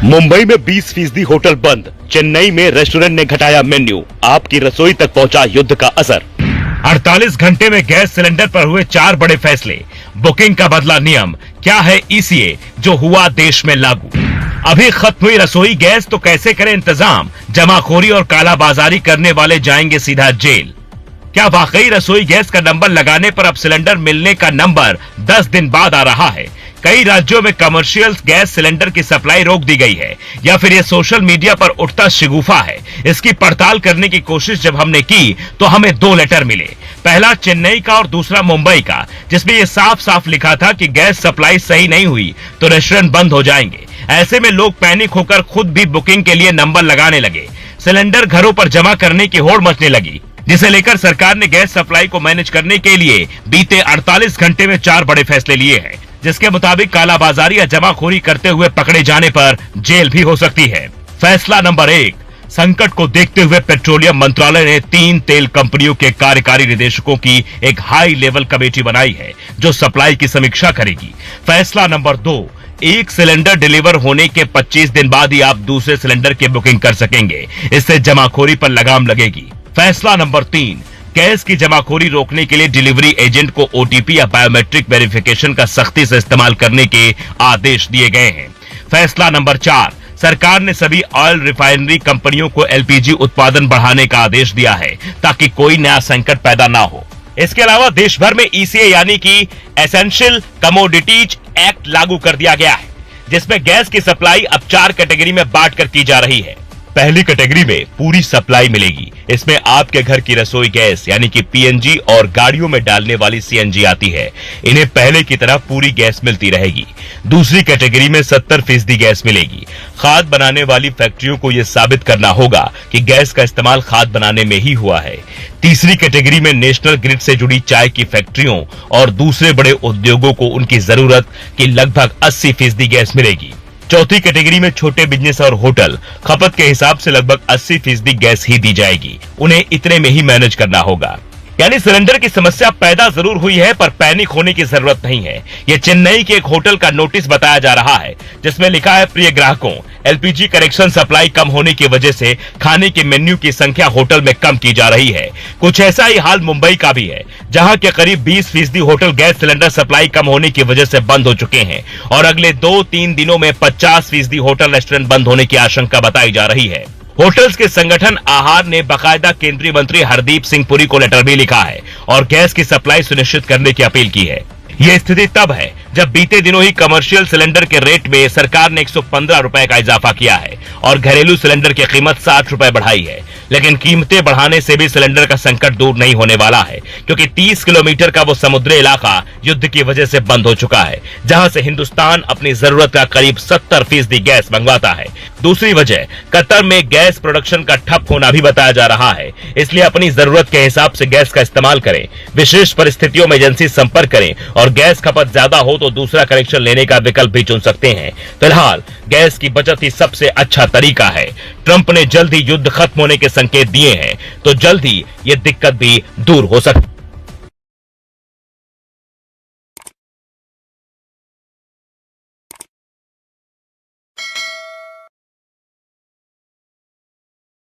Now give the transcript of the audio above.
मुंबई में 20% होटल बंद, चेन्नई में रेस्टोरेंट ने घटाया मेन्यू, आपकी रसोई तक पहुंचा युद्ध का असर। 48 घंटे में गैस सिलेंडर पर हुए 4 बड़े फैसले, बुकिंग का बदला नियम, क्या है ईसीए जो हुआ देश में लागू। अभी खत्म हुई रसोई गैस तो कैसे करें इंतजाम, जमाखोरी और कालाबाजारी करने वाले जाएंगे सीधा जेल। क्या वाकई रसोई गैस का नंबर लगाने पर अब सिलेंडर मिलने का नंबर 10 दिन बाद आ रहा है। कई राज्यों में कमर्शियल गैस सिलेंडर की सप्लाई रोक दी गई है, या फिर यह सोशल मीडिया पर उठता शिगुफा है। इसकी पड़ताल करने की कोशिश जब हमने की तो हमें 2 लेटर मिले, पहला चेन्नई का और दूसरा मुंबई का, जिसमें यह साफ साफ लिखा था कि गैस सप्लाई सही नहीं हुई तो रेस्टोरेंट बंद हो जाएंगे। ऐसे में लोग पैनिक होकर खुद भी बुकिंग के लिए नंबर लगाने लगे। सिलेंडर घरों पर जमा करने की होड़ मचने लगी, जिसे लेकर सरकार ने गैस सप्लाई को मैनेज करने के लिए बीते 48 घंटे में 4 बड़े फैसले लिए हैं, जिसके मुताबिक कालाबाजारी या जमाखोरी करते हुए पकड़े जाने पर जेल भी हो सकती है। फैसला नंबर 1, संकट को देखते हुए पेट्रोलियम मंत्रालय ने 3 तेल कंपनियों के कार्यकारी निदेशकों की एक हाई लेवल कमेटी बनाई है जो सप्लाई की समीक्षा करेगी। फैसला नंबर 2, एक सिलेंडर डिलीवर होने के 25 दिन बाद ही आप दूसरे सिलेंडर की बुकिंग कर सकेंगे, इससे जमाखोरी पर लगाम लगेगी। फैसला नंबर 3, गैस की जमाखोरी रोकने के लिए डिलीवरी एजेंट को ओटीपी या बायोमेट्रिक वेरिफिकेशन का सख्ती से इस्तेमाल करने के आदेश दिए गए हैं। फैसला नंबर 4, सरकार ने सभी ऑयल रिफाइनरी कंपनियों को एलपीजी उत्पादन बढ़ाने का आदेश दिया है ताकि कोई नया संकट पैदा ना हो। इसके अलावा देश भर में ईसीए यानी कि एसेंशियल कमोडिटीज एक्ट लागू कर दिया गया है, जिसमें गैस की सप्लाई अब 4 कैटेगरी में बांटकर की जा रही है। पहली कैटेगरी में पूरी सप्लाई मिलेगी, इसमें आपके घर की रसोई गैस यानी कि पीएनजी और गाड़ियों में डालने वाली सीएनजी आती है, इन्हें पहले की तरह पूरी गैस मिलती रहेगी। दूसरी कैटेगरी में 70% गैस मिलेगी। खाद बनाने वाली फैक्ट्रियों को यह साबित करना होगा कि गैस का इस्तेमाल खाद बनाने में ही हुआ है। तीसरी कैटेगरी में नेशनल ग्रिड से जुड़ी चाय की फैक्ट्रियों और दूसरे बड़े उद्योगों को उनकी जरूरत की लगभग 80% गैस मिलेगी। चौथी कैटेगरी में छोटे बिजनेस और होटल खपत के हिसाब से लगभग 80% गैस ही दी जाएगी, उन्हें इतने में ही मैनेज करना होगा। यानी सिलेंडर की समस्या पैदा जरूर हुई है पर पैनिक होने की जरूरत नहीं है। यह चेन्नई के एक होटल का नोटिस बताया जा रहा है, जिसमें लिखा है, प्रिय ग्राहकों, एलपीजी कनेक्शन सप्लाई कम होने की वजह से खाने के मेन्यू की संख्या होटल में कम की जा रही है। कुछ ऐसा ही हाल मुंबई का भी है, जहां के करीब 20% होटल गैस सिलेंडर सप्लाई कम होने की वजह से बंद हो चुके हैं और अगले 2-3 दिनों में 50% होटल रेस्टोरेंट बंद होने की आशंका बताई जा रही है। होटल्स के संगठन आहार ने बाकायदा केंद्रीय मंत्री हरदीप सिंह पुरी को लेटर भी लिखा है और गैस की सप्लाई सुनिश्चित करने की अपील की है। यह स्थिति तब है जब बीते दिनों ही कमर्शियल सिलेंडर के रेट में सरकार ने 115 रुपए का इजाफा किया है और घरेलू सिलेंडर की कीमत 60 रुपए बढ़ाई है। लेकिन कीमतें बढ़ाने से भी सिलेंडर का संकट दूर नहीं होने वाला है, क्योंकि 30 किलोमीटर का वो समुद्री इलाका युद्ध की वजह से बंद हो चुका है, जहां से हिंदुस्तान अपनी जरूरत का करीब 70% गैस मंगवाता है। दूसरी वजह कतर में गैस प्रोडक्शन का ठप होना भी बताया जा रहा है, इसलिए अपनी जरूरत के हिसाब से गैस का इस्तेमाल करें। विशेष परिस्थितियों में एजेंसी संपर्क करें और गैस खपत ज्यादा हो तो दूसरा कनेक्शन लेने का विकल्प भी चुन सकते हैं। फिलहाल गैस की बचत ही सबसे अच्छा तरीका है। ट्रंप ने जल्द ही युद्ध खत्म होने के संकेत दिए हैं, तो जल्द ही ये दिक्कत भी दूर हो सकती है।